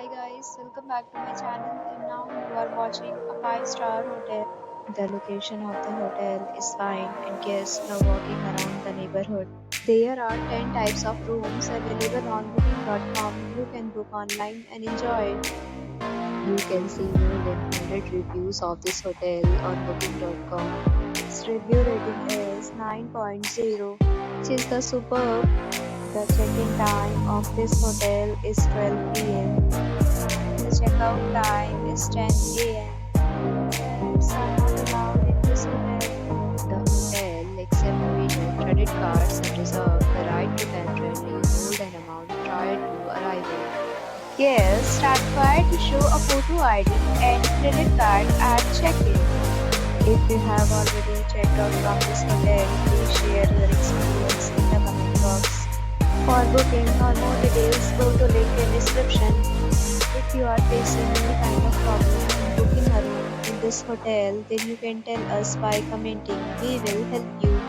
guys, welcome back to my channel and now you are watching a 5-star hotel. The location of the hotel is fine and guests love walking around the neighborhood. There are 10 types of rooms available on booking.com. You can book online and enjoy it. You can see more than 100 reviews of this hotel on booking.com. Its review rating is 9.0, which is the superb. The check-in time of this hotel is 12 p.m. The checkout time is 10 a.m. Pets are not allowed in this hotel. The hotel accepts major credit cards and reserves the right to temporarily hold an amount prior to arrival. Guests are required to show a photo ID and credit card at check-in. If you have already checked out from this hotel, please share your experience in the comment box. For booking or more details, go to link in description. If you are facing any kind of problem in booking a room in this hotel, then you can tell us by commenting. We will help you.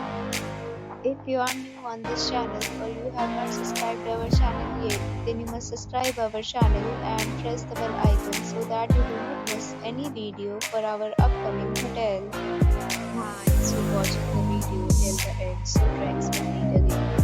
If you are new on this channel or you have not subscribed our channel yet, then you must subscribe our channel and press the bell icon so that you do not miss any video for our upcoming hotel. Thanks for watching the video till the end. So friends, will meet again.